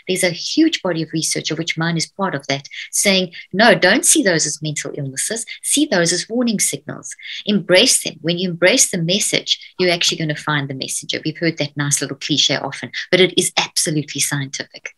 there's a huge body of research, of which mine is part of that, saying, no, don't see those as mental illnesses, see those as warning signals. Embrace them. When you embrace the message, you're actually going to find the messenger. We've heard that nice little cliche often, but it is absolutely scientific.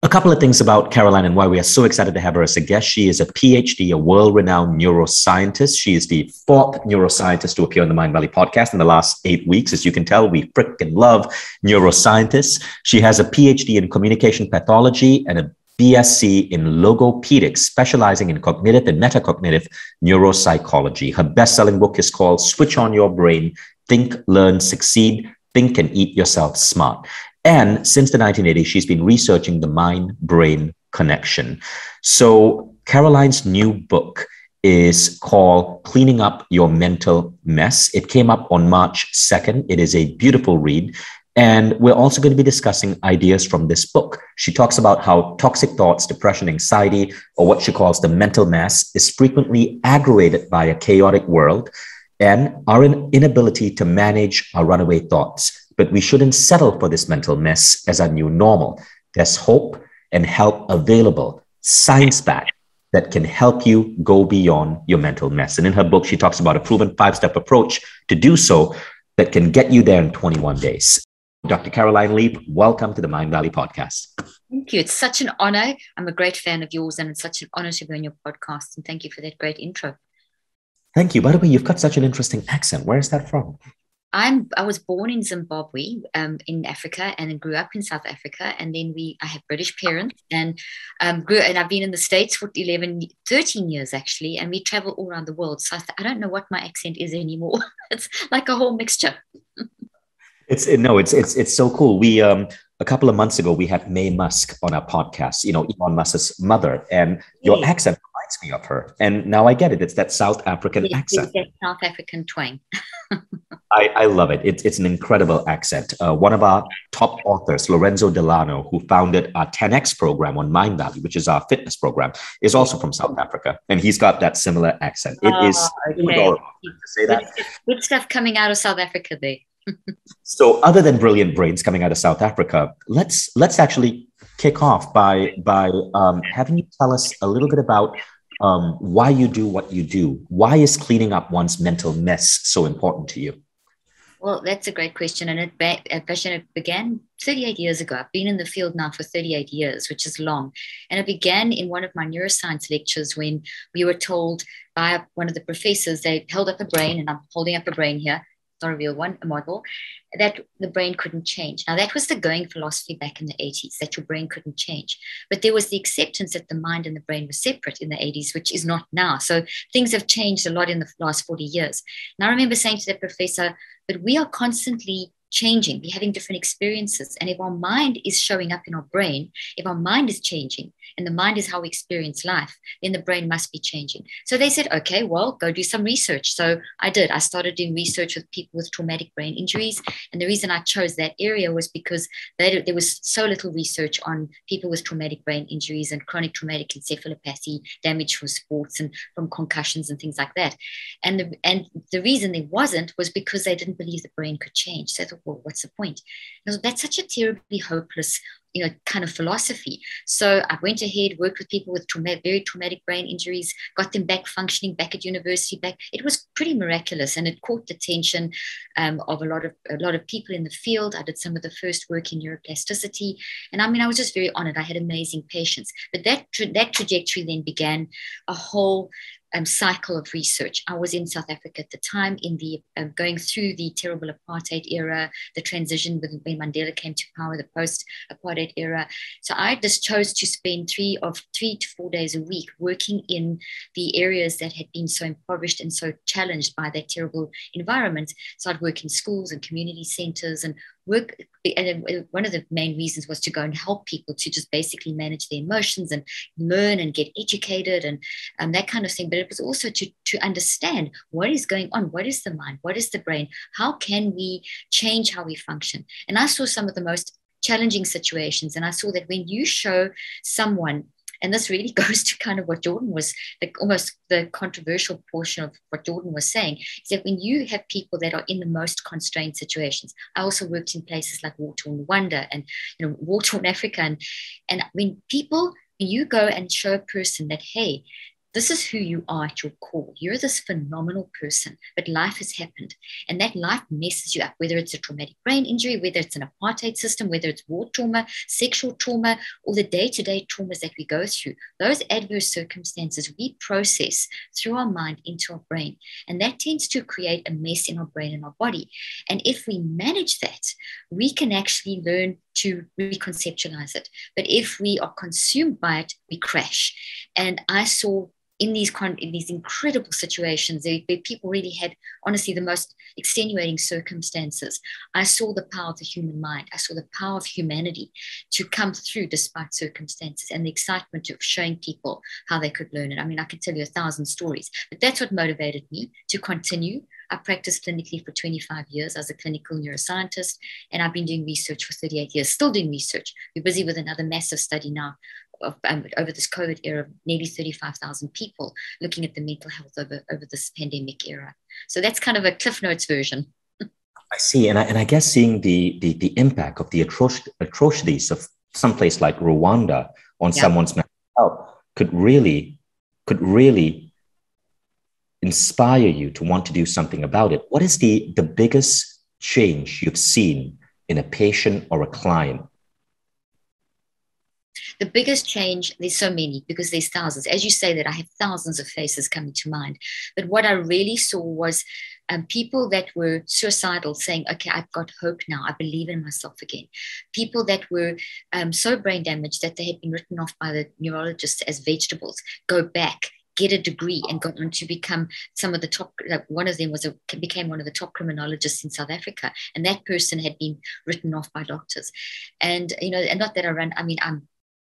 A couple of things about Caroline and why we are so excited to have her as a guest. She is a PhD, a world-renowned neuroscientist. She is the fourth neuroscientist to appear on the Mind Valley podcast in the last 8 weeks. As you can tell, we frickin' love neuroscientists. She has a PhD in communication pathology and a BSc in Logopedics, specializing in cognitive and metacognitive neuropsychology. Her best-selling book is called Switch on Your Brain, Think, Learn, Succeed, Think and Eat Yourself Smart. And since the 1980s, she's been researching the mind-brain connection. So Caroline's new book is called Cleaning Up Your Mental Mess. It came up on March 2nd. It is a beautiful read. And we're also going to be discussing ideas from this book. She talks about how toxic thoughts, depression, anxiety, or what she calls the mental mess, is frequently aggravated by a chaotic world and our inability to manage our runaway thoughts. But we shouldn't settle for this mental mess as our new normal. There's hope and help available, science-backed, that can help you go beyond your mental mess. And in her book, she talks about a proven 5-step approach to do so that can get you there in 21 days. Dr. Caroline Leap, welcome to the Mind Valley podcast. Thank you. It's such an honor. I'm a great fan of yours, and it's such an honor to be on your podcast. And thank you for that great intro. Thank you. By the way, you've got such an interesting accent. Where is that from? I was born in Zimbabwe, in Africa, and then grew up in South Africa. And then I have British parents, and I've been in the States for 13 years actually, and we travel all around the world. So I don't know what my accent is anymore. It's like a whole mixture. It's so cool. We a couple of months ago we had Mae Musk on our podcast. You know, Elon Musk's mother, and your accent reminds me of her. And now I get it. It's that South African accent. That South African twang. I love it. It's an incredible accent. One of our top authors, Lorenzo Delano, who founded our 10X program on Mind Valley, which is our fitness program, is also from South Africa. And he's got that similar accent. It is adorable to say that. Good stuff coming out of South Africa there. So other than brilliant brains coming out of South Africa, let's actually kick off by having you tell us a little bit about why you do what you do. Why is cleaning up one's mental mess so important to you? Well, that's a great question. And it began 38 years ago. I've been in the field now for 38 years, which is long. And it began in one of my neuroscience lectures when we were told by one of the professors, they held up a brain, and I'm holding up a brain here, not a real one, a model, that the brain couldn't change. Now, that was the going philosophy back in the 80s, that your brain couldn't change. But there was the acceptance that the mind and the brain were separate in the 80s, which is not now. So things have changed a lot in the last 40 years. And I remember saying to the professor, but we are constantly changing. We're having different experiences. And if our mind is showing up in our brain, if our mind is changing, and the mind is how we experience life, then the brain must be changing. So they said, okay, well, go do some research. So I did. I started doing research with people with traumatic brain injuries. And the reason I chose that area was because there was so little research on people with traumatic brain injuries and chronic traumatic encephalopathy, damage from sports and from concussions and things like that. And the reason there wasn't was because they didn't believe the brain could change. So I thought, well, what's the point? That's such a terribly hopeless kind of philosophy. So I went ahead, worked with people with very traumatic brain injuries, got them back functioning, back at university, back. It was pretty miraculous, and it caught the attention of a lot of people in the field. I did some of the first work in neuroplasticity, and I was just very honored. I had amazing patients, but that trajectory then began a whole cycle of research. I was in South Africa at the time, in the going through the terrible apartheid era, the transition when Mandela came to power, the post-apartheid era. So I just chose to spend 3 to 4 days a week working in the areas that had been so impoverished and so challenged by that terrible environment. So I'd work in schools and community centers and work. And one of the main reasons was to go and help people to just basically manage their emotions and learn and get educated and that kind of thing. But it was also to understand what is going on, what is the mind, what is the brain, how can we change how we function. And I saw some of the most challenging situations, and I saw that when you show someone And this really goes to kind of what Jordan was, like almost the controversial portion of what Jordan was saying, is that when you have people that are in the most constrained situations, I also worked in places like war-torn Rwanda and war-torn Africa, and when you go and show a person that, hey, this is who you are at your core. You're this phenomenal person, but life has happened. And that life messes you up, whether it's a traumatic brain injury, whether it's an apartheid system, whether it's war trauma, sexual trauma, or the day-to-day traumas that we go through. Those adverse circumstances we process through our mind into our brain. And that tends to create a mess in our brain and our body. And if we manage that, we can actually learn to reconceptualize it. But if we are consumed by it, we crash. And I saw in these incredible situations where people really had, honestly, the most extenuating circumstances, I saw the power of the human mind. I saw the power of humanity to come through despite circumstances, and the excitement of showing people how they could learn it. I mean, I could tell you 1,000 stories, but that's what motivated me to continue. I practiced clinically for 25 years as a clinical neuroscientist, and I've been doing research for 38 years, still doing research. We're busy with another massive study now over this COVID era of nearly 35,000 people looking at the mental health over this pandemic era. So that's kind of a Cliff Notes version. I see. And I guess seeing the impact of the atrocities of some place like Rwanda on someone's mental health could really inspire you to want to do something about it. What is the biggest change you've seen in a patient or a client? The biggest change, there's so many because there's thousands. As you say that, I have thousands of faces coming to mind. But what I really saw was people that were suicidal saying, okay, I've got hope now. I believe in myself again. People that were so brain damaged that they had been written off by the neurologists as vegetables, go back, get a degree, and got on to become some of the top. One of them became one of the top criminologists in South Africa, and that person had been written off by doctors. And and not that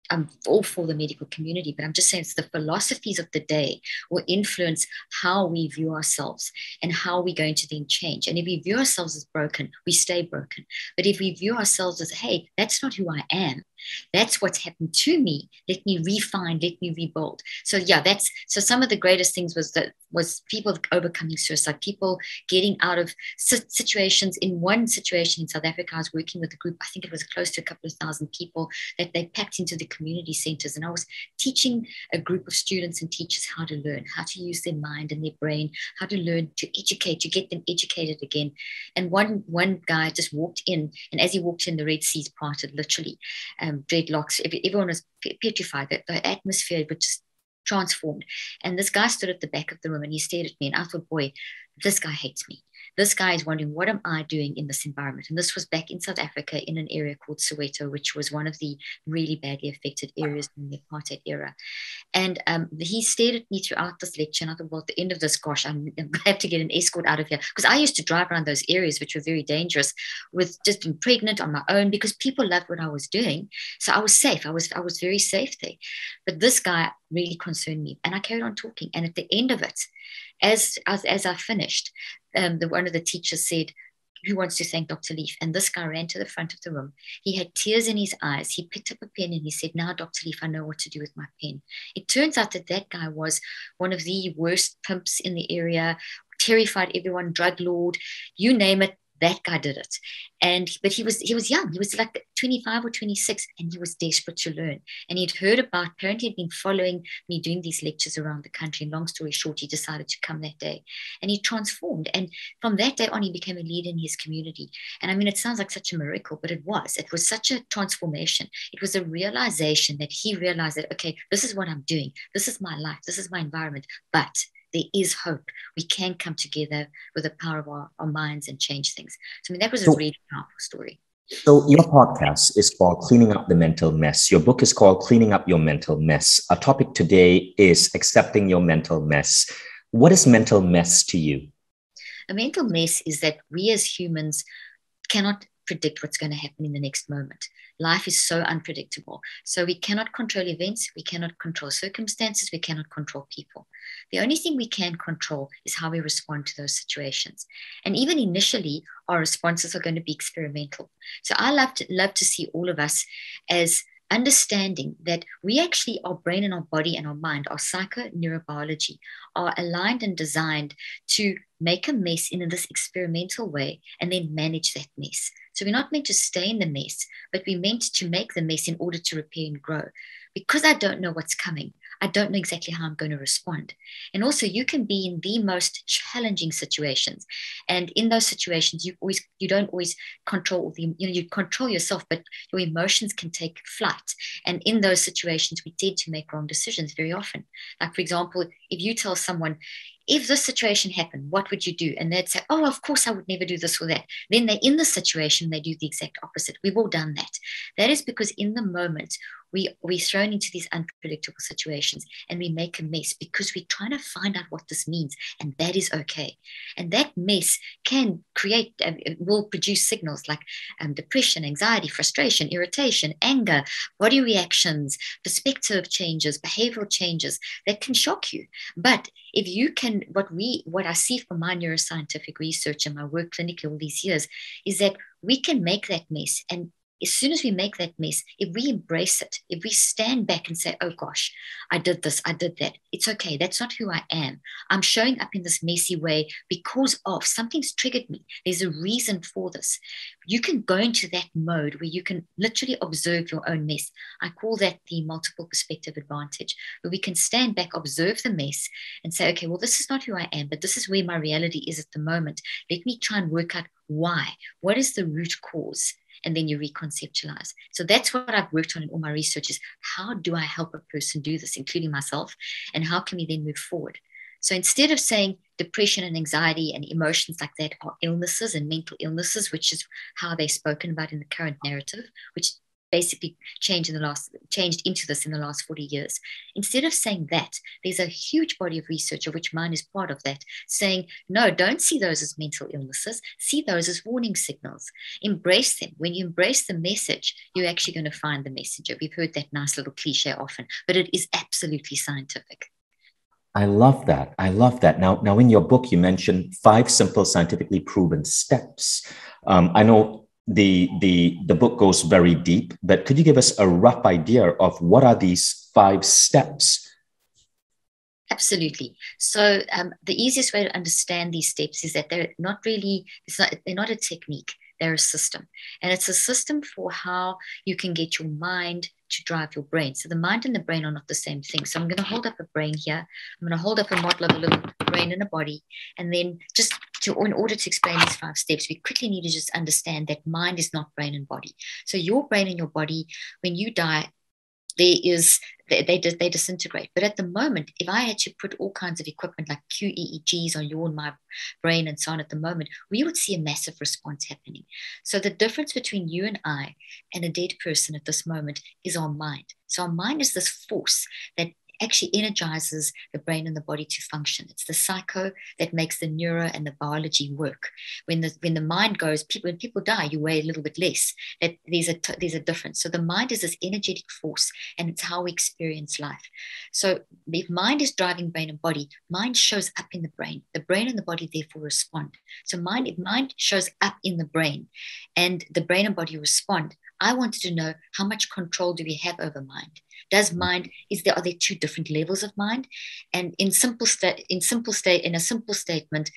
I'm all for the medical community, but I'm just saying it's the philosophies of the day will influence how we view ourselves and how we're going to then change. And if we view ourselves as broken, we stay broken. But if we view ourselves as, hey, that's not who I am, that's what's happened to me, let me refine, let me rebuild. So some of the greatest things was people overcoming suicide, people getting out of situations. In one situation in South Africa, I was working with a group, I think it was close to a couple of thousand people that they packed into the community centers. And I was teaching a group of students and teachers how to learn, how to use their mind and their brain, how to learn to educate, to get them educated again. And one guy just walked in, and as he walked in, the Red Seas parted, literally. Dreadlocks, everyone was petrified. The atmosphere was just transformed. And this guy stood at the back of the room and he stared at me, and I thought, boy, this guy hates me. This guy is wondering, what am I doing in this environment? And this was back in South Africa in an area called Soweto, which was one of the really badly affected areas in the apartheid era. And he stared at me throughout this lecture. And I thought, well, at the end of this, gosh, I'm going to have to get an escort out of here. Because I used to drive around those areas, which were very dangerous, with just being pregnant on my own, because people loved what I was doing. So I was safe. I was very safe there. But this guy really concerned me. And I carried on talking. And at the end of it, as I finished, one of the teachers said, who wants to thank Dr. Leaf? And this guy ran to the front of the room. He had tears in his eyes. He picked up a pen and he said, now, Dr. Leaf, I know what to do with my pen. It turns out that guy was one of the worst pimps in the area, terrified everyone, drug lord, you name it. That guy did it. But he was young. He was like 25 or 26, and he was desperate to learn. And he'd heard about, apparently he'd been following me doing these lectures around the country. And long story short, he decided to come that day, and he transformed. And from that day on, he became a leader in his community. And I mean, it sounds like such a miracle, but it was such a transformation. It was a realization that he realized that, okay, this is what I'm doing. This is my life. This is my environment. But there is hope. We can come together with the power of our minds and change things. So I mean, that was a really powerful story. So your podcast is called Cleaning Up the Mental Mess. Your book is called Cleaning Up Your Mental Mess. Our topic today is accepting your mental mess. What is mental mess to you? A mental mess is that we as humans cannot predict what's going to happen in the next moment. Life is so unpredictable. So we cannot control events. We cannot control circumstances. We cannot control people. The only thing we can control is how we respond to those situations. And even initially, our responses are going to be experimental. So I love to see all of us as understanding that we actually, our brain and our body and our mind, our psychoneurobiology, are aligned and designed to make a mess in this experimental way and then manage that mess. So we're not meant to stay in the mess, but we're meant to make the mess in order to repair and grow. Because I don't know what's coming, I don't know exactly how I'm going to respond. And also, you can be in the most challenging situations, and in those situations, you don't always control you control yourself, but your emotions can take flight. And in those situations, we tend to make wrong decisions very often. Like, for example, if you tell someone, if this situation happened, what would you do? And they'd say, oh, of course, I would never do this or that. Then they're in the situation, they do the exact opposite. We've all done that. That is because in the moment, we're thrown into these unpredictable situations and we make a mess because we're trying to find out what this means. And that is okay. And that mess can will produce signals like depression, anxiety, frustration, irritation, anger, body reactions, perspective changes, behavioral changes that can shock you. But if you can, what I see from my neuroscientific research and my work clinically all these years is that we can make that mess. And as soon as we make that mess, if we embrace it, if we stand back and say, oh gosh, I did this, I did that, it's okay. That's not who I am. I'm showing up in this messy way because of something's triggered me. There's a reason for this. You can go into that mode where you can literally observe your own mess. I call that the multiple perspective advantage, where we can stand back, observe the mess and say, okay, well, this is not who I am, but this is where my reality is at the moment. Let me try and work out why. What is the root cause? And then you reconceptualize. So that's what I've worked on in all my research is how do I help a person do this, including myself, and how can we then move forward? So instead of saying depression and anxiety and emotions like that are illnesses and mental illnesses, which is how they're spoken about in the current narrative, which basically changed into this in the last 40 years. Instead of saying that, there's a huge body of research, of which mine is part of that, saying, no, don't see those as mental illnesses, see those as warning signals. Embrace them. When you embrace the message, you're actually going to find the messenger. We've heard that nice little cliche often, but it is absolutely scientific. I love that. I love that. Now, in your book, you mentioned 5 simple scientifically proven steps. I know the book goes very deep, but could you give us a rough idea of what are these 5 steps? Absolutely. So the easiest way to understand these steps is that they're not a technique. They're a system. And it's a system for how you can get your mind to drive your brain. So the mind and the brain are not the same thing. So I'm going to hold up a brain here. I'm going to hold up a model of a little brain and a body. And then in order to explain these 5 steps, we quickly need to just understand that mind is not brain and body. So your brain and your body, when you die, they disintegrate. But at the moment, if I had to put all kinds of equipment like QEEGs on your and my brain and so on at the moment, we would see a massive response happening. So the difference between you and I and a dead person at this moment is our mind. So our mind is this force that actually energizes the brain and the body to function. It's the psycho that makes the neuro and the biology work. When the mind goes, when people die, you weigh a little bit less. That there's a difference. So the mind is this energetic force, and it's how we experience life. So if mind is driving brain and body, mind shows up in the brain. The brain and the body therefore respond. So if mind shows up in the brain, and the brain and body respond, I wanted to know how much control do we have over mind? Are there 2 different levels of mind? And in a simple statement,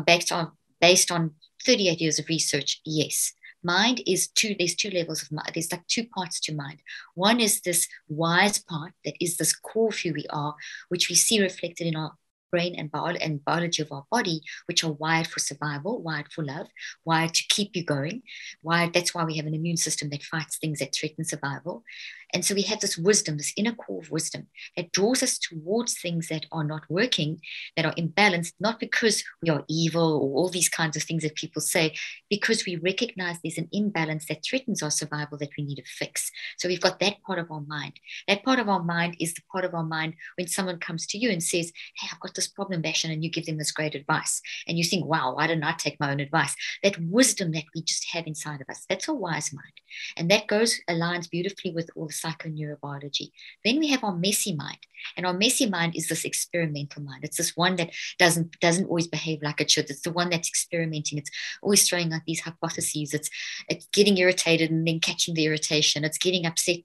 based on 38 years of research, yes. Mind is there's 2 levels of mind. There's like 2 parts to mind. One is this wise part that is this core of who we are, which we see reflected in our brain and biology of our body, which are wired for survival, wired for love, wired to keep you going. That's why we have an immune system that fights things that threaten survival. And so we have this wisdom, this inner core of wisdom that draws us towards things that are not working, that are imbalanced, not because we are evil or all these kinds of things that people say, because we recognize there's an imbalance that threatens our survival that we need to fix. So we've got that part of our mind. That part of our mind is the part of our mind when someone comes to you and says, hey, I've got this problem, Vishen, and you give them this great advice. And you think, wow, why didn't I take my own advice? That wisdom that we just have inside of us, that's a wise mind. And that aligns beautifully with all the psychoneurobiology. Then we have our messy mind. And our messy mind is this experimental mind. It's this one that doesn't always behave like it should. It's the one that's experimenting. It's always throwing out these hypotheses. It's getting irritated and then catching the irritation. It's getting upset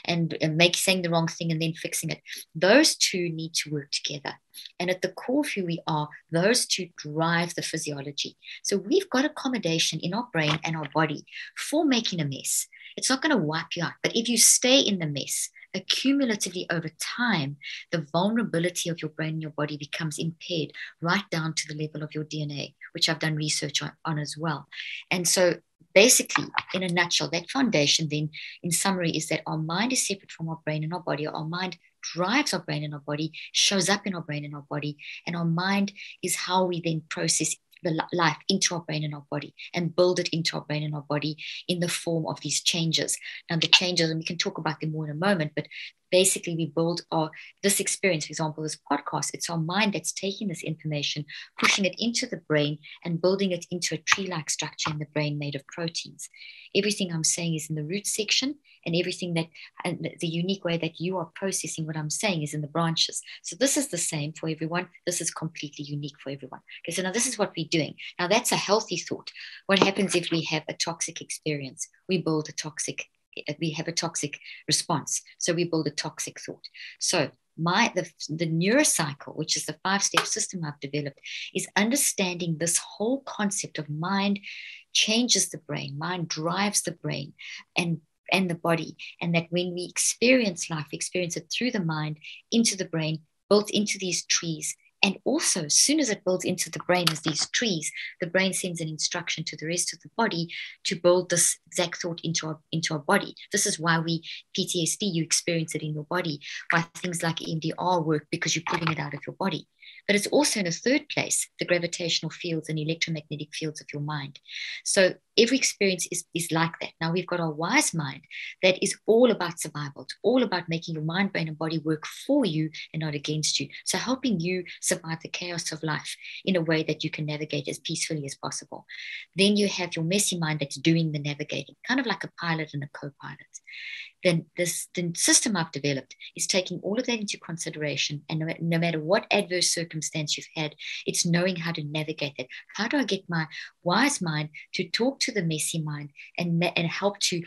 and saying the wrong thing and then fixing it. Those two need to work together. And at the core of who we are, those two drive the physiology. So we've got accommodation in our brain and our body for making a mess. It's not going to wipe you out. But if you stay in the mess, accumulatively over time, the vulnerability of your brain and your body becomes impaired right down to the level of your DNA, which I've done research on as well. And so basically, in a nutshell, that foundation then, in summary, is that our mind is separate from our brain and our body. Our mind drives our brain and our body, shows up in our brain and our body, and our mind is how we then process the life into our brain and our body and build it into our brain and our body in the form of these changes. Now, the changes, and we can talk about them more in a moment, but basically we build this experience, for example, this podcast, it's our mind that's taking this information, pushing it into the brain and building it into a tree-like structure in the brain made of proteins. Everything I'm saying is in the root section, and everything and the unique way that you are processing what I'm saying is in the branches. So this is the same for everyone. This is completely unique for everyone. Okay, so now this is what we're doing. Now that's a healthy thought. What happens if we have a toxic experience? We have a toxic response. So we build a toxic thought. So the neurocycle, which is the 5-step system I've developed, is understanding this whole concept of mind changes the brain, mind drives the brain and the body, and that when we experience life, experience it through the mind, into the brain, built into these trees. And also, as soon as it builds into the brain as these trees, the brain sends an instruction to the rest of the body to build this exact thought into our body. This is why PTSD, you experience it in your body, why things like EMDR work, because you're putting it out of your body. But it's also in a third place, the gravitational fields and electromagnetic fields of your mind. So every experience is like that. Now we've got our wise mind that is all about survival. It's all about making your mind, brain, and body work for you and not against you. So helping you survive the chaos of life in a way that you can navigate as peacefully as possible. Then you have your messy mind that's doing the navigating, kind of like a pilot and a co-pilot. Then the system I've developed is taking all of that into consideration, and no matter what adverse circumstance you've had, it's knowing how to navigate that. How do I get my wise mind to talk to the messy mind and help to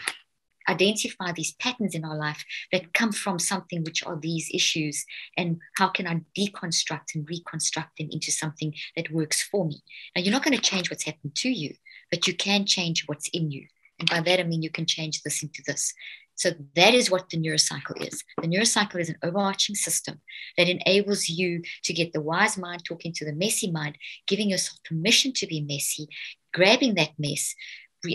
identify these patterns in our life that come from something which are these issues, and how can I deconstruct and reconstruct them into something that works for me? Now, you're not going to change what's happened to you, but you can change what's in you. And by that, I mean you can change this into this. So that is what the neurocycle is. The neurocycle is an overarching system that enables you to get the wise mind talking to the messy mind, giving yourself permission to be messy, grabbing that mess,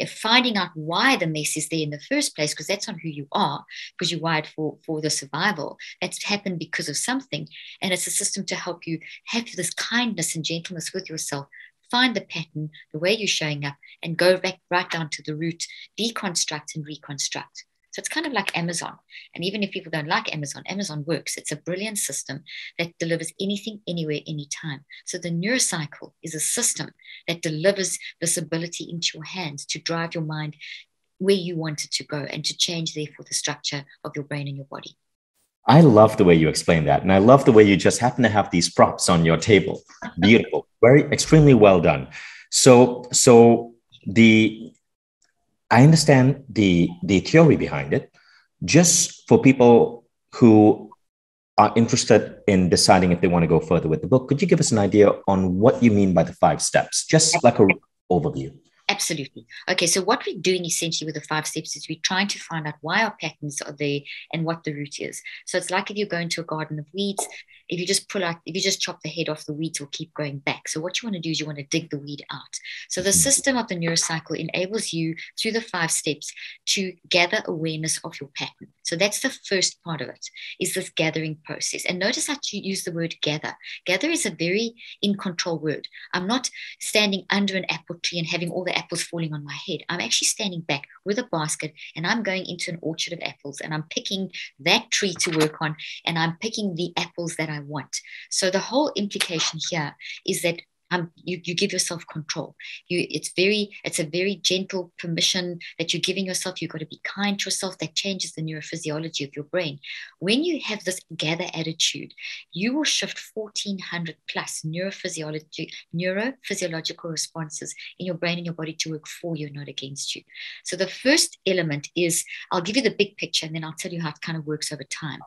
finding out why the mess is there in the first place, because that's not who you are, because you're wired for the survival. That's happened because of something. And it's a system to help you have this kindness and gentleness with yourself, find the pattern, the way you're showing up, and go back right down to the root, deconstruct and reconstruct. So it's kind of like Amazon. And even if people don't like Amazon, Amazon works. It's a brilliant system that delivers anything, anywhere, anytime. So the neurocycle is a system that delivers this ability into your hands to drive your mind where you want it to go and to change, therefore, the structure of your brain and your body. I love the way you explain that. And I love the way you just happen to have these props on your table. Beautiful. Extremely well done. So I understand the theory behind it. Just for people who are interested in deciding if they want to go further with the book, could you give us an idea on what you mean by the 5 steps? Just like an overview. Absolutely. Okay, so what we're doing essentially with the 5 steps is we're trying to find out why our patterns are there and what the root is. So it's like if you go into a garden of weeds, if you just chop the head off, the weeds will keep growing back. So what you want to do is you want to dig the weed out. So the system of the neurocycle enables you through the 5 steps to gather awareness of your pattern. So that's the first part of it, is this gathering process. And notice how you use the word gather. Gather is a very in control word. I'm not standing under an apple tree and having all the apples falling on my head. I'm actually standing back with a basket and I'm going into an orchard of apples and I'm picking that tree to work on, and I'm picking the apples that I want. So the whole implication here is that You give yourself control. It's a very gentle permission that you're giving yourself. You've got to be kind to yourself. That changes the neurophysiology of your brain. When you have this gather attitude, you will shift 1,400 plus neurophysiological responses in your brain and your body to work for you, not against you. So the first element is, I'll give you the big picture and then I'll tell you how it kind of works over time.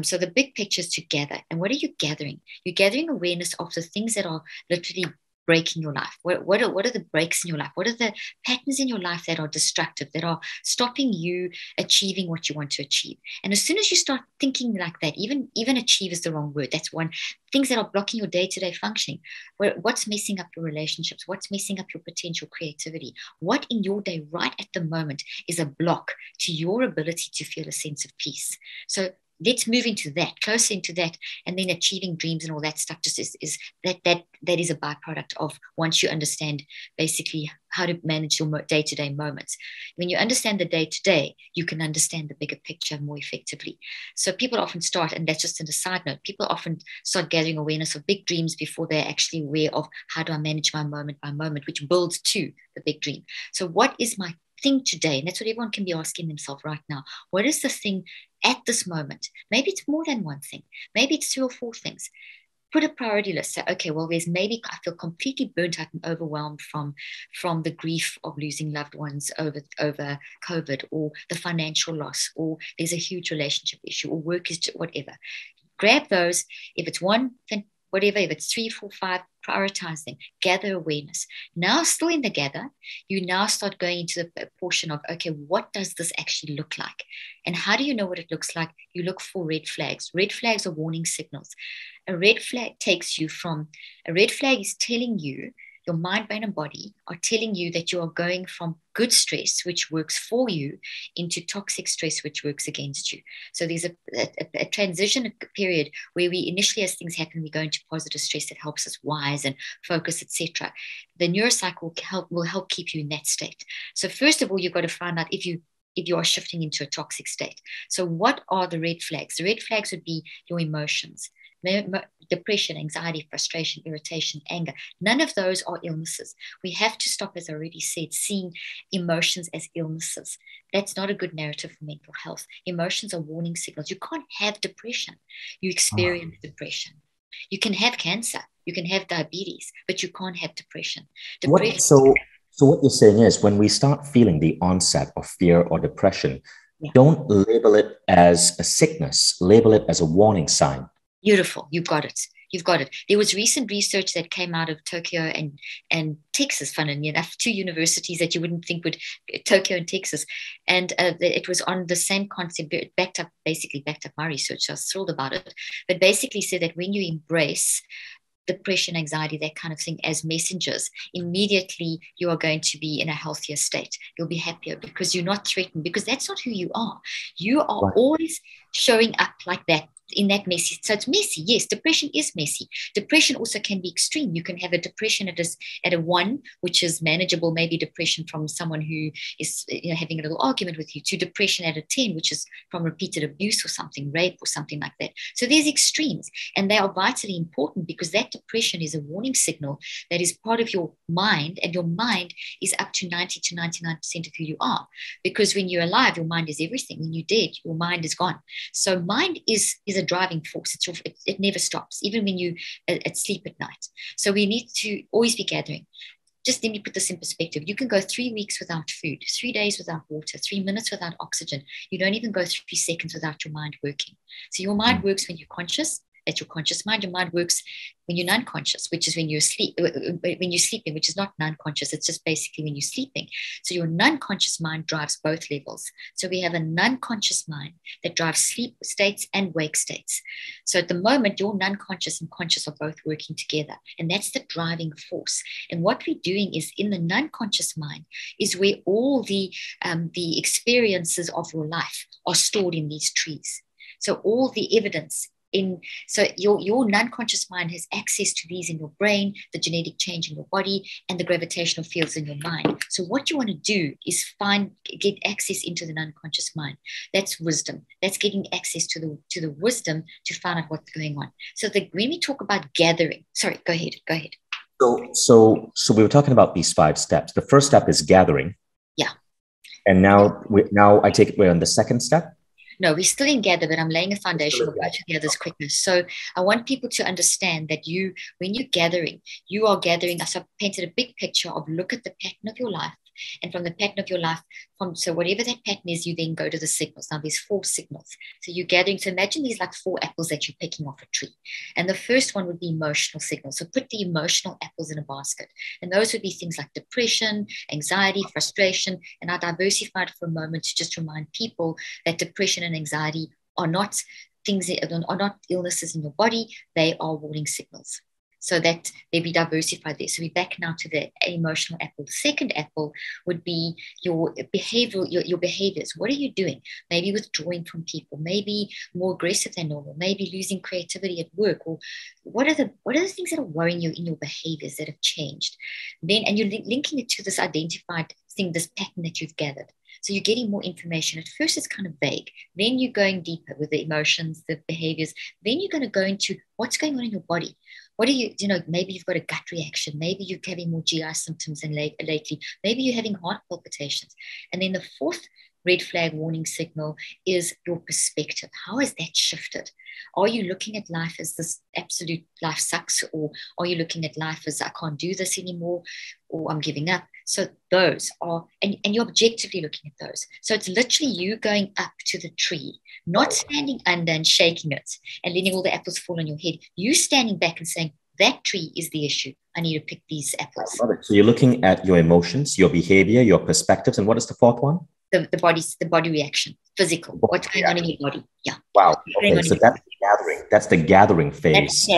So the big picture is to gather. And what are you gathering? You're gathering awareness of the things that are literally breaking your life. What are the breaks in your life? What are the patterns in your life that are destructive, that are stopping you achieving what you want to achieve? And as soon as you start thinking like that, even achieve is the wrong word. That's one. Things that are blocking your day-to-day functioning. What's messing up your relationships? What's messing up your potential creativity? What in your day right at the moment is a block to your ability to feel a sense of peace? So let's move into that, closer into that, and then achieving dreams and all that stuff just is that is a byproduct of once you understand basically how to manage your day-to-day moments. When you understand the day-to-day, you can understand the bigger picture more effectively. So people often start, and that's just a side note, people often start gathering awareness of big dreams before they're actually aware of how do I manage my moment by moment, which builds to the big dream. So what is my thing today? And that's what everyone can be asking themselves right now. What is the thing at this moment? Maybe it's more than one thing. Maybe it's 3 or 4 things. Put a priority list. Say, okay, well, there's maybe I feel completely burnt out and overwhelmed from the grief of losing loved ones over COVID, or the financial loss, or there's a huge relationship issue, or work is whatever. Grab those. If it's one, then whatever, if it's 3, 4, 5, prioritize them, gather awareness. Now, still in the gather, you now start going into the portion of, okay, what does this actually look like? And how do you know what it looks like? You look for red flags. Red flags are warning signals. A red flag is telling you, your mind, brain, and body are telling you that you are going from good stress, which works for you, into toxic stress, which works against you. So there's a transition period where we initially, as things happen, we go into positive stress that helps us wise and focus, etc. The neuropsych will help keep you in that state. So first of all, you've got to find out if you are shifting into a toxic state. So what are the red flags? The red flags would be your emotions. Depression, anxiety, frustration, irritation, anger. None of those are illnesses. We have to stop, as I already said, seeing emotions as illnesses. That's not a good narrative for mental health. Emotions are warning signals. You can't have depression. You experience depression. You can have cancer. You can have diabetes, but you can't have depression. So what you're saying is, when we start feeling the onset of fear or depression, don't label it as a sickness, label it as a warning sign. Beautiful. You've got it. There was recent research that came out of Tokyo and Texas, funnily enough, 2 universities that you wouldn't think would, Tokyo and Texas. And it was on the same concept, backed up my research. So I was thrilled about it. But basically said that when you embrace depression, anxiety, that kind of thing as messengers, immediately you are going to be in a healthier state. You'll be happier because you're not threatened, because that's not who you are. You are always showing up like that, in that messy. So it's messy. Yes, depression is messy. Depression also can be extreme. You can have a depression at a 1, which is manageable, maybe depression from someone who is having a little argument with you, to depression at a 10, which is from repeated abuse or something, rape or something like that. So there's extremes, and they are vitally important, because that depression is a warning signal that is part of your mind, and your mind is up to 90 to 99% of who you are. Because when you're alive, your mind is everything. When you're dead, your mind is gone. So mind is a driving force. It never stops, even when you sleep at night. So we need to always be gathering. Just let me put this in perspective. You can go 3 weeks without food, 3 days without water, 3 minutes without oxygen. You don't even go 3 seconds without your mind working. So your mind works when you're conscious. That's your conscious mind. Your mind works when you're non-conscious, which is when you're sleeping, which is not non-conscious. It's just basically when you're sleeping. So your non-conscious mind drives both levels. So we have a non-conscious mind that drives sleep states and wake states. So at the moment, your non-conscious and conscious are both working together. And that's the driving force. And what we're doing is, in the non-conscious mind is where all the experiences of your life are stored in these trees. So all the evidence so your non-conscious mind has access to these in your brain, the genetic change in your body, and the gravitational fields in your mind. So what you want to do is get access into the non-conscious mind. That's wisdom. That's getting access to the wisdom to find out what's going on. So when we talk about gathering, sorry, go ahead. So we were talking about these 5 steps. The first step is gathering. Yeah. And now I take it we're on the second step. No, we're still in gather, but I'm laying a foundation. We'll go to the others quicker. So I want people to understand that when you're gathering, you are gathering. So I've painted a big picture of look at the pattern of your life. And from the pattern of your life, so whatever that pattern is, you then go to the signals. Now there's 4 signals. So you're gathering. So imagine these like 4 apples that you're picking off a tree. And the first one would be emotional signals. So put the emotional apples in a basket. And those would be things like depression, anxiety, frustration. And I diversified for a moment to just remind people that depression and anxiety are not things that are not illnesses in your body. They are warning signals. So that they be diversified there. So we're back now to the emotional apple. The second apple would be your behavioral, your behaviors. What are you doing? Maybe withdrawing from people, maybe more aggressive than normal, maybe losing creativity at work, or what are the things that are worrying you in your behaviors that have changed? Then, and you're linking it to this identified thing, this pattern that you've gathered. So you're getting more information. At first, it's kind of vague. Then you're going deeper with the emotions, the behaviors. Then you're going to go into what's going on in your body. What are maybe you've got a gut reaction. Maybe you're having more GI symptoms than lately. Maybe you're having heart palpitations. And then the 4th red flag warning signal is your perspective. How has that shifted? Are you looking at life as this absolute life sucks? Or are you looking at life as I can't do this anymore? Or I'm giving up? So those are, and you're objectively looking at those. So it's literally you going up to the tree, not standing under and shaking it and letting all the apples fall on your head. You standing back and saying, that tree is the issue. I need to pick these apples. I love it. So you're looking at your emotions, your behavior, your perspectives. And what is the 4th one? The body reaction, physical. What's going on in your body? Yeah. Wow. Okay. So that's the gathering. That's the gathering phase.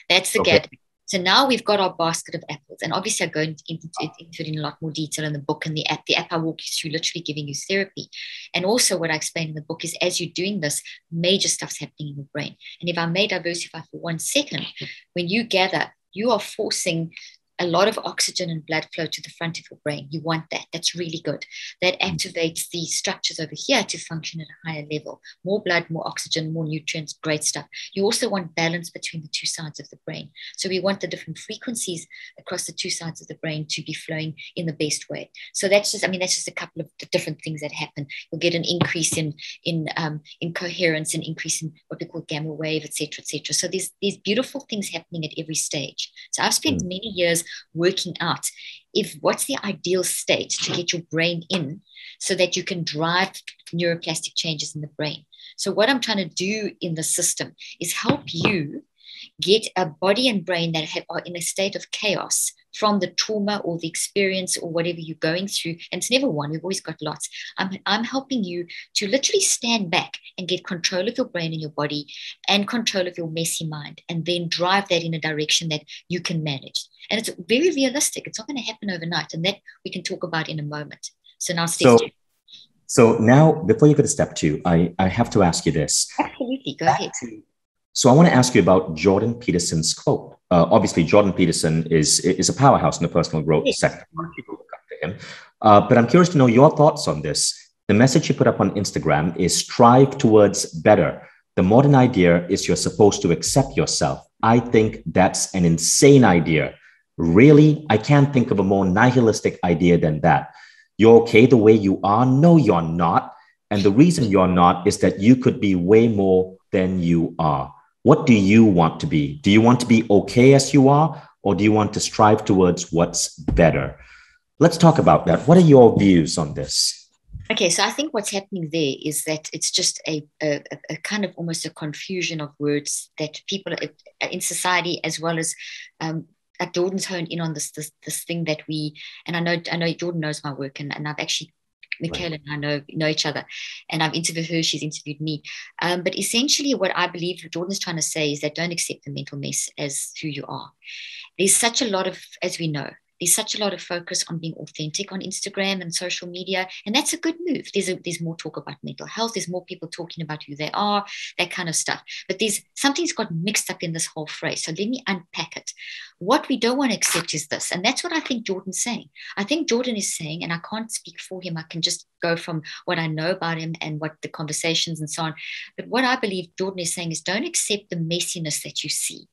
That's the gathering. So now we've got our basket of apples. And obviously I go into it in a lot more detail in the book and the app. The app I walk you through, literally giving you therapy. And also what I explain in the book is as you're doing this, major stuff's happening in your brain. And if I may diversify for 1 second, when you gather, you are forcing a lot of oxygen and blood flow to the front of your brain. You want that. That's really good. That activates the structures over here to function at a higher level. More blood, more oxygen, more nutrients, great stuff. You also want balance between the 2 sides of the brain. So we want the different frequencies across the 2 sides of the brain to be flowing in the best way. So that's just a couple of the different things that happen. You'll get an increase in coherence, an increase in what we call gamma wave, et cetera, et cetera. So there's beautiful things happening at every stage. So I've spent many years working out what's the ideal state to get your brain in so that you can drive neuroplastic changes in the brain. So what I'm trying to do in the system is help you get a body and brain that are in a state of chaos from the trauma or the experience or whatever you're going through. And it's never one, we've always got lots. I'm helping you to literally stand back and get control of your brain and your body and control of your messy mind, and then drive that in a direction that you can manage. And it's very realistic. It's not going to happen overnight. And that we can talk about in a moment. So now step 2. So now, before you go to step 2, I have to ask you this. Absolutely, go ahead. So I want to ask you about Jordan Peterson's quote. Obviously, Jordan Peterson is a powerhouse in the personal growth sector. People look up to him. But I'm curious to know your thoughts on this. The message you put up on Instagram is strive towards better. The modern idea is you're supposed to accept yourself. I think that's an insane idea. Really, I can't think of a more nihilistic idea than that. You're okay the way you are? No, you're not. And the reason you're not is that you could be way more than you are. What do you want to be? Do you want to be okay as you are, or do you want to strive towards what's better? Let's talk about that. What are your views on this? Okay, so I think what's happening there is that it's just a kind of almost a confusion of words that people in society, as well as like Jordan's honed in on this thing that and I know Jordan knows my work, and I've actually, Michaela and I know each other, and I've interviewed her, she's interviewed me. But essentially what I believe Jordan's trying to say is that don't accept the mental mess as who you are. There's such a lot of, as we know, there's such a lot of focus on being authentic on Instagram and social media, and that's a good move. There's more talk about mental health. There's more people talking about who they are, that kind of stuff. But something's got mixed up in this whole phrase. So let me unpack it. What we don't want to accept is this, and that's what I think Jordan's saying. I think Jordan is saying, and I can't speak for him, I can just go from what I know about him and what the conversations and so on. But what I believe Jordan is saying is don't accept the messiness that you see.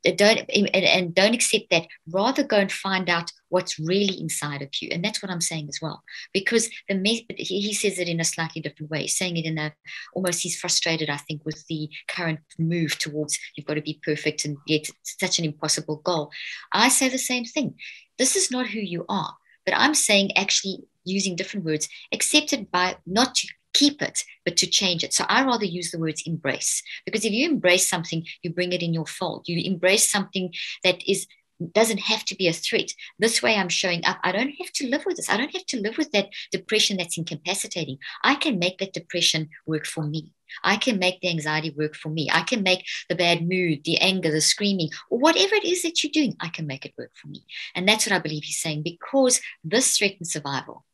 Don't accept that. Rather go and find out what's really inside of you. And that's what I'm saying as well, because he says it in a slightly different way, saying it in a almost, he's frustrated, I think, with the current move towards you've got to be perfect, and yet it's such an impossible goal. I say the same thing. This is not who you are, but I'm saying, actually using different words, accept it, by not to keep it, but to change it. So I rather use the words embrace, because if you embrace something, you bring it in your fold. You embrace something that doesn't have to be a threat. This way I'm showing up. I don't have to live with this. I don't have to live with that depression that's incapacitating. I can make that depression work for me. I can make the anxiety work for me. I can make the bad mood, the anger, the screaming, or whatever it is that you're doing, I can make it work for me. And that's what I believe he's saying, because this threatens survival.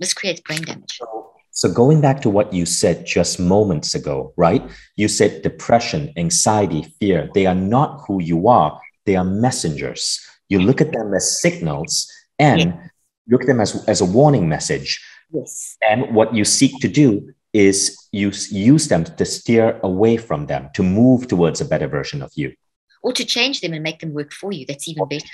This creates brain damage. So going back to what you said just moments ago, right? You said depression, anxiety, fear, they are not who you are. They are messengers. You look at them as signals, and look at them as a warning message. Yes. And what you seek to do is use them to steer away from them, to move towards a better version of you. Or to change them and make them work for you. That's even better.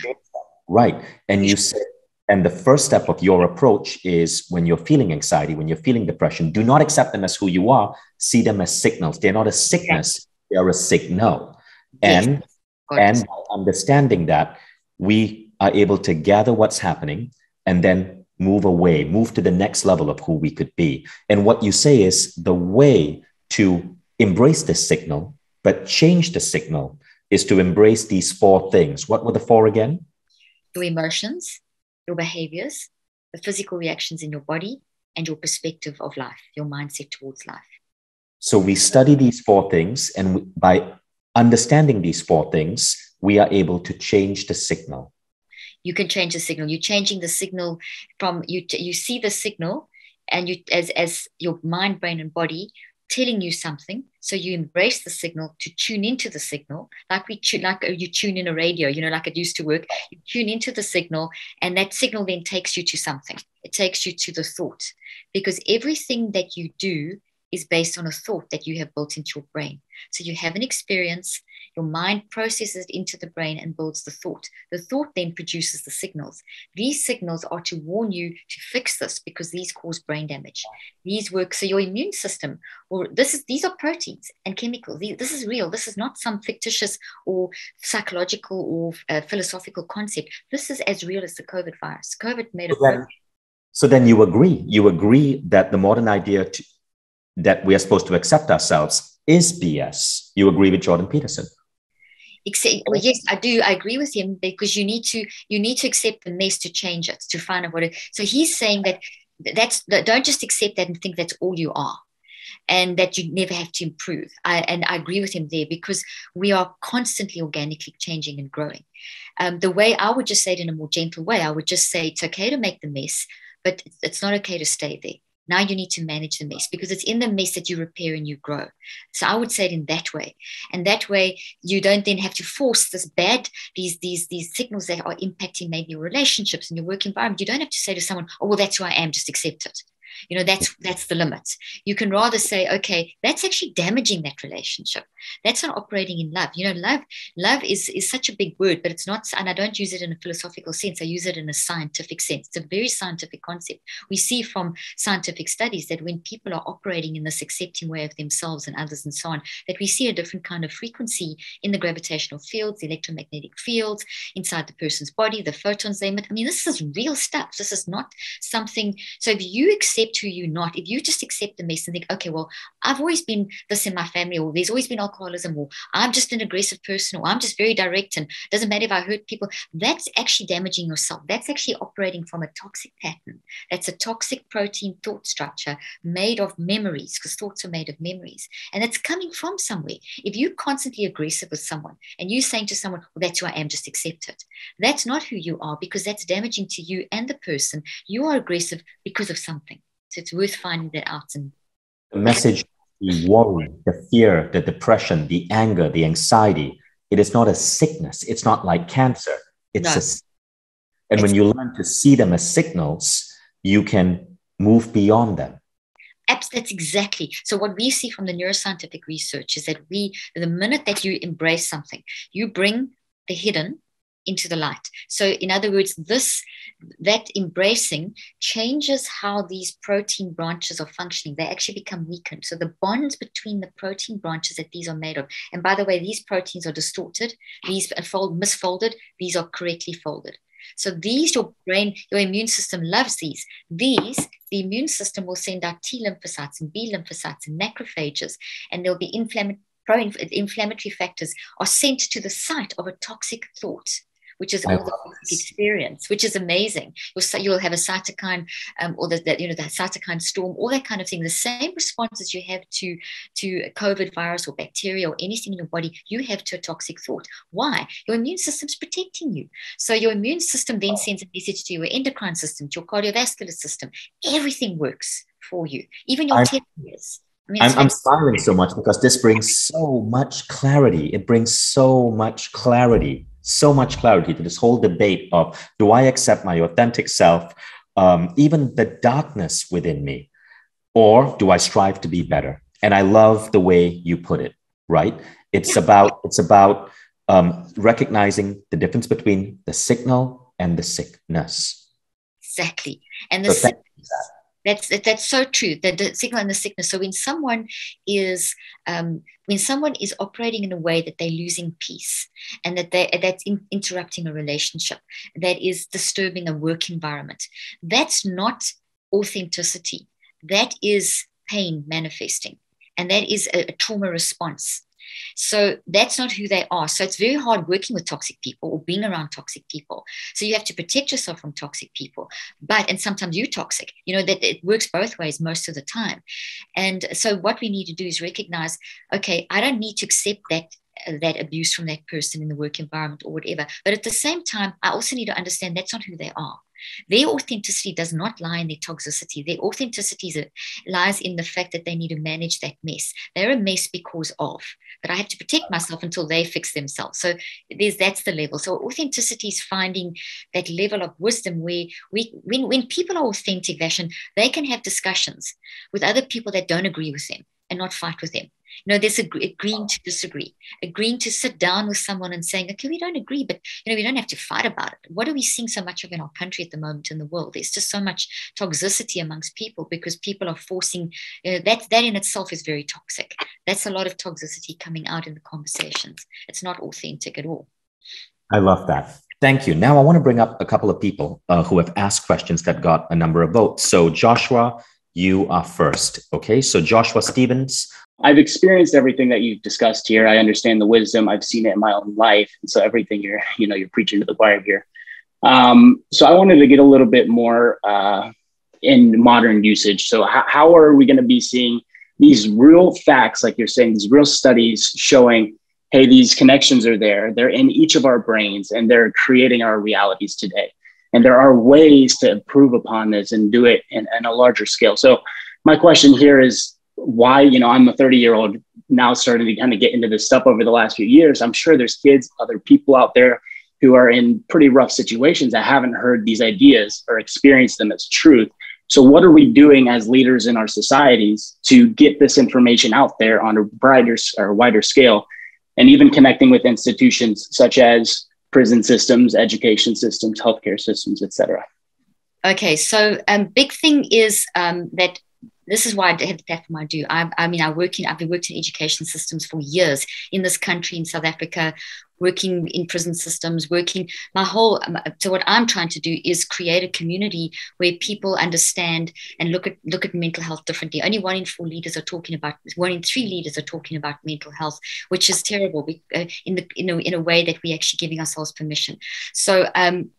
Right. And you said, and the first step of your approach is, when you're feeling anxiety, when you're feeling depression, do not accept them as who you are. See them as signals. They're not a sickness. They are a signal. And by understanding that, we are able to gather what's happening and then move to the next level of who we could be. And what you say is the way to embrace this signal, but change the signal, is to embrace these 4 things. What were the 4 again? Your emotions, your behaviors, the physical reactions in your body, and your perspective of life, your mindset towards life. So we study these 4 things, and by understanding these 4 things, we are able to change the signal. You can change the signal. You're changing the signal from you see the signal, and you as your mind, brain, and body telling you something. So you embrace the signal to tune into the signal, like you tune in a radio, like it used to work. You tune into the signal, and that signal then takes you to something. It takes you to the thought, because everything that you do is based on a thought that you have built into your brain. So you have an experience, your mind processes it into the brain and builds the thought. The thought then produces the signals. These signals are to warn you to fix this, because these cause brain damage. These work, so your immune system, these are proteins and chemicals. This is real. This is not some fictitious or psychological or philosophical concept. This is as real as the COVID virus. COVID made a protein. So then you agree that the modern idea that we are supposed to accept ourselves is BS. You agree with Jordan Peterson? Well, yes, I do. I agree with him, because you need to accept the mess to change it, to find out what it. So he's saying that don't just accept that and think that's all you are, and that you never have to improve. And I agree with him there, because we are constantly organically changing and growing. The way I would just say it in a more gentle way, I would just say it's okay to make the mess, but it's not okay to stay there. Now you need to manage the mess, because it's in the mess that you repair and you grow. So I would say it in that way. And that way you don't then have to force these signals that are impacting maybe your relationships and your work environment. You don't have to say to someone, oh, well, that's who I am, just accept it. That's the limit. You can rather say, okay, that's actually damaging that relationship. That's not operating in love. Love is such a big word, but it's not, and I don't use it in a philosophical sense. I use it in a scientific sense. It's a very scientific concept. We see from scientific studies that when people are operating in this accepting way of themselves and others and so on, that we see a different kind of frequency in the gravitational fields, the electromagnetic fields inside the person's body, the photons they emit. I mean, this is real stuff. This is not something. So if you accept who you're not, if you just accept the mess and think, okay, well, I've always been this in my family, or there's always been alcoholism, or I'm just an aggressive person, or I'm just very direct and doesn't matter if I hurt people, that's actually damaging yourself. That's actually operating from a toxic pattern. That's a toxic protein thought structure made of memories, because thoughts are made of memories, and it's coming from somewhere. If you're constantly aggressive with someone and you're saying to someone, well, that's who I am, just accept it, that's not who you are, because that's damaging to you and the person. You are aggressive because of something. So it's worth finding that out. And the message, the worry, the fear, the depression, the anger, the anxiety, it is not a sickness. It's not like cancer. And when you learn to see them as signals, you can move beyond them. That's exactly. So what we see from the neuroscientific research is that the minute that you embrace something, you bring the hidden into the light. So in other words, that embracing changes how these protein branches are functioning. They actually become weakened. So the bonds between the protein branches that these are made of, and by the way, these proteins are distorted, these are misfolded, these are correctly folded. So these, your brain, your immune system loves these. The immune system will send out T lymphocytes and B lymphocytes and macrophages, and there'll be pro-inflammatory factors are sent to the site of a toxic thought, which is all the experience, which is amazing. You'll have a cytokine, or the cytokine storm, all that kind of thing. The same responses you have to COVID virus or bacteria or anything in your body, you have to a toxic thought. Why? Your immune system's protecting you. So your immune system then sends a message to your endocrine system, to your cardiovascular system. Everything works for you, even your telomeres. I'm smiling so much because this brings so much clarity. It brings so much clarity to this whole debate of, do I accept my authentic self, even the darkness within me, or do I strive to be better? And I love the way you put it, right? It's about recognizing the difference between the signal and the sickness. Exactly. And the sickness. That's so true. The signal and the sickness. So when someone is operating in a way that they're losing peace, and that's interrupting a relationship, that is disturbing a work environment, that's not authenticity. That is pain manifesting, and that is a trauma response. So that's not who they are. So it's very hard working with toxic people or being around toxic people. So you have to protect yourself from toxic people. And sometimes you're toxic, that it works both ways most of the time. And so what we need to do is recognize, okay, I don't need to accept that abuse from that person in the work environment or whatever. But at the same time, I also need to understand that's not who they are. Their authenticity does not lie in their toxicity. Their authenticity lies in the fact that they need to manage that mess. They're a mess because of, but I have to protect myself until they fix themselves. So that's the level. So authenticity is finding that level of wisdom where when people are authentic, Vishen, they can have discussions with other people that don't agree with them and not fight with them. There's agreeing to disagree, agreeing to sit down with someone and saying, okay, we don't agree, but we don't have to fight about it. What are we seeing so much of in our country at the moment in the world? There's just so much toxicity amongst people because people are forcing, that in itself is very toxic. That's a lot of toxicity coming out in the conversations. It's not authentic at all. I love that. Thank you. Now I want to bring up a couple of people who have asked questions that got a number of votes. So Joshua, you are first. Okay. So Joshua Stevens. I've experienced everything that you've discussed here. I understand the wisdom. I've seen it in my own life. And so everything you're preaching to the choir here. So I wanted to get a little bit more in modern usage. So how are we going to be seeing these real facts, like you're saying, these real studies showing, hey, these connections are there. They're in each of our brains and they're creating our realities today. And there are ways to improve upon this and do it in a larger scale. So my question here is, why, I'm a 30-year-old now starting to kind of get into this stuff over the last few years. I'm sure there's kids, other people out there who are in pretty rough situations that haven't heard these ideas or experienced them as truth. So what are we doing as leaders in our societies to get this information out there on a brighter or wider scale, and even connecting with institutions such as prison systems, education systems, healthcare systems, et cetera? Okay, so big thing is that this is why I have the platform I do. I've been working in education systems for years in this country, in South Africa, working in prison systems, so what I'm trying to do is create a community where people understand and look at mental health differently. Only 1 in 4 leaders are talking about, 1 in 3 leaders are talking about mental health, which is terrible in a way that we're actually giving ourselves permission. So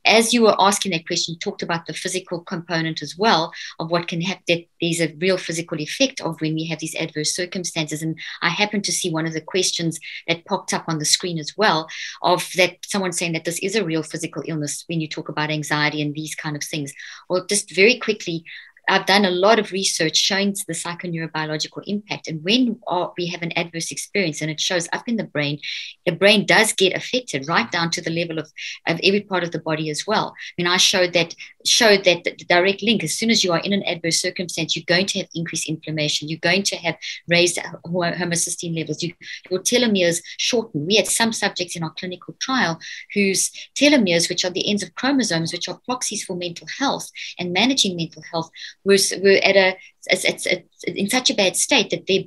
as you were asking that question, you talked about the physical component as well of what can happen, that there's a real physical effect of when we have these adverse circumstances. And I happened to see one of the questions that popped up on the screen as well, of that someone saying that this is a real physical illness when you talk about anxiety and these kind of things. Well, just very quickly, I've done a lot of research showing the psychoneurobiological impact. And when we have an adverse experience and it shows up in the brain does get affected right down to the level of every part of the body as well. I mean, I showed that showed that the direct link, as soon as you are in an adverse circumstance, you're going to have increased inflammation. You're going to have raised homocysteine levels. Your telomeres shorten. We had some subjects in our clinical trial whose telomeres, which are the ends of chromosomes, which are proxies for mental health and managing mental health, were at in such a bad state that their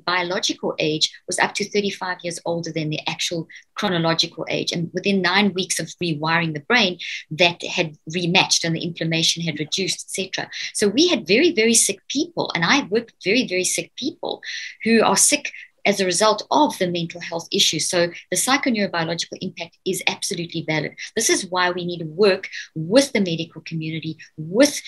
biological age was up to 35 years older than their actual chronological age. And within 9 weeks of rewiring the brain, that had rematched and the inflammation had reduced, etc. So we had very, very sick people, and I worked with very, very sick people who are sick as a result of the mental health issues. So the psychoneurobiological impact is absolutely valid. This is why we need to work with the medical community, with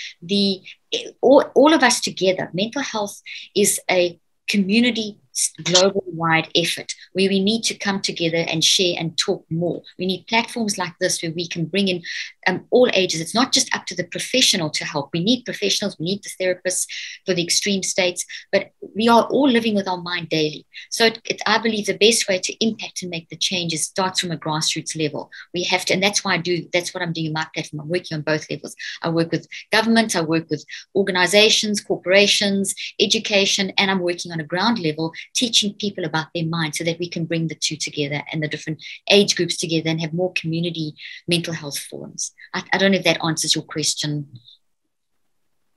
all of us together. Mental health is a community global wide effort where we need to come together and share and talk more. We need platforms like this where we can bring in all ages. It's not just up to the professional to help. We need professionals, we need the therapists for the extreme states, but we are all living with our mind daily. So I believe the best way to impact and make the changes starts from a grassroots level. We have to, and that's why that's what I'm doing in my platform. I'm working on both levels. I work with government, I work with organizations, corporations, education, and I'm working on a ground level teaching people about their mind so that we can bring the two together and the different age groups together and have more community mental health forums. I don't know if that answers your question.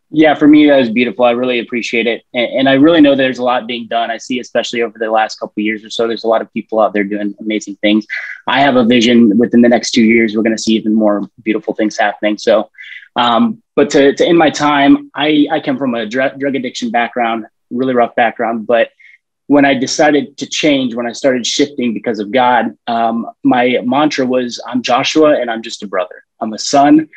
Yeah, for me, that was beautiful. I really appreciate it. And I really know there's a lot being done. I see, especially over the last couple of years or so, there's a lot of people out there doing amazing things. I have a vision within the next 2 years, we're going to see even more beautiful things happening. So, but to end my time, I come from a drug addiction background, really rough background, but when I decided to change, when I started shifting because of God, my mantra was, I'm Joshua and I'm just a brother. I'm a son.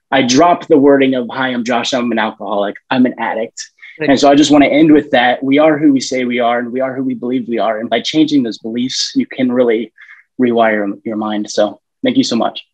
I dropped the wording of, hi, I'm Joshua, I'm an alcoholic, I'm an addict. And so I just want to end with that. We are who we say we are, and we are who we believe we are. And by changing those beliefs, you can really rewire your mind. So thank you so much.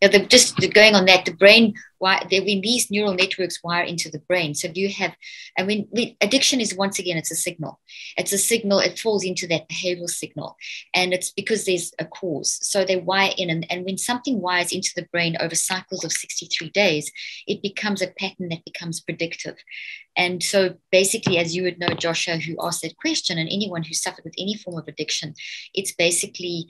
Yeah, just going on that, the brain, when these neural networks wire into the brain. So you have, and when addiction is, once again, it's a signal. It's a signal, it falls into that behavioral signal. And it's because there's a cause. So they wire in, and when something wires into the brain over cycles of 63 days, it becomes a pattern that becomes predictive. And so basically, as you would know, Joshua, who asked that question, and anyone who suffered with any form of addiction, it's basically,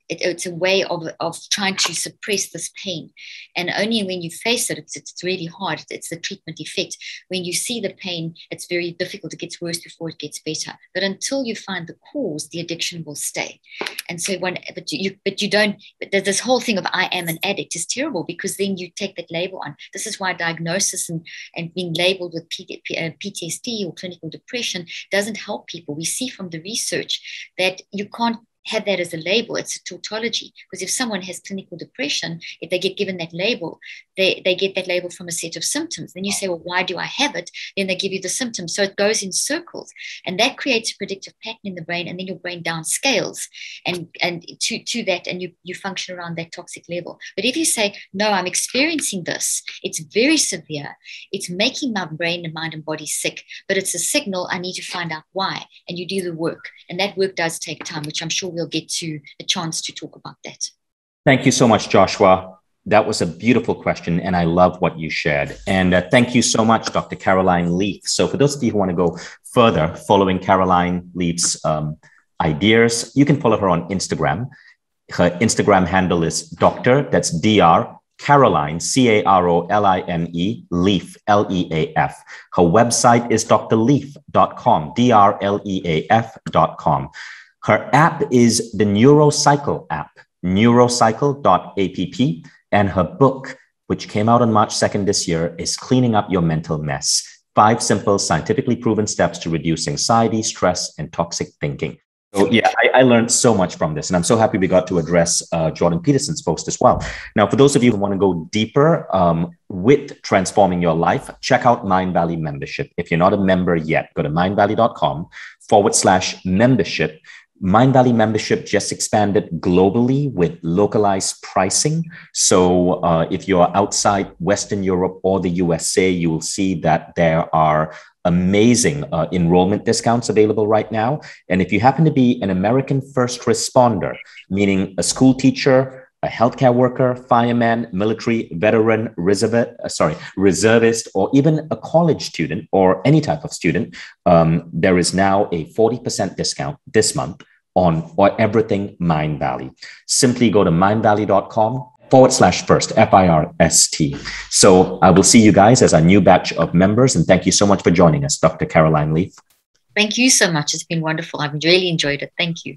it's a way of trying to suppress this pain. And only when you face it, it's really hard. It's the treatment effect. When you see the pain, it's very difficult. It gets worse before it gets better. But until you find the cause, the addiction will stay. And so but this whole thing of I am an addict is terrible, because then you take that label on. This is why diagnosis and being labeled with PTSD or clinical depression doesn't help people. We see from the research that you can't have that as a label. It's a tautology, because if someone has clinical depression, if they get given that label, they get that label from a set of symptoms. Then you say, well, why do I have it? Then they give you the symptoms. So it goes in circles, and that creates a predictive pattern in the brain, and then your brain downscales and to that, and you function around that toxic level. But if you say, no, I'm experiencing this, it's very severe, it's making my brain and mind and body sick, but it's a signal, I need to find out why, and you do the work. And that work does take time, which I'm sure we'll get to a chance to talk about that. Thank you so much, Joshua. That was a beautiful question, and I love what you shared. And thank you so much, Dr. Caroline Leaf. So for those of you who want to go further following Caroline Leaf's ideas, you can follow her on Instagram. Her Instagram handle is Dr. That's Dr. Caroline, Caroline, Leaf, Leaf. Her website is drleaf.com, drleaf.com. Her app is the Neurocycle app, neurocycle.app. And her book, which came out on March 2nd this year, is Cleaning Up Your Mental Mess: 5 Simple, Scientifically Proven Steps to Reduce Anxiety, Stress, and Toxic Thinking. So yeah, I learned so much from this, and I'm so happy we got to address Jordan Peterson's post as well. Now, for those of you who want to go deeper with transforming your life, check out Mindvalley membership. If you're not a member yet, go to mindvalley.com/membership. Mindvalley membership just expanded globally with localized pricing. So if you're outside Western Europe or the USA, you will see that there are amazing enrollment discounts available right now. And if you happen to be an American first responder, meaning a school teacher, a healthcare worker, fireman, military, veteran, reservist, or even a college student or any type of student, there is now a 40% discount this month on everything Mindvalley. Simply go to mindvalley.com/first, FIRST. So I will see you guys as our new batch of members. And thank you so much for joining us, Dr. Caroline Leaf. Thank you so much. It's been wonderful. I've really enjoyed it. Thank you.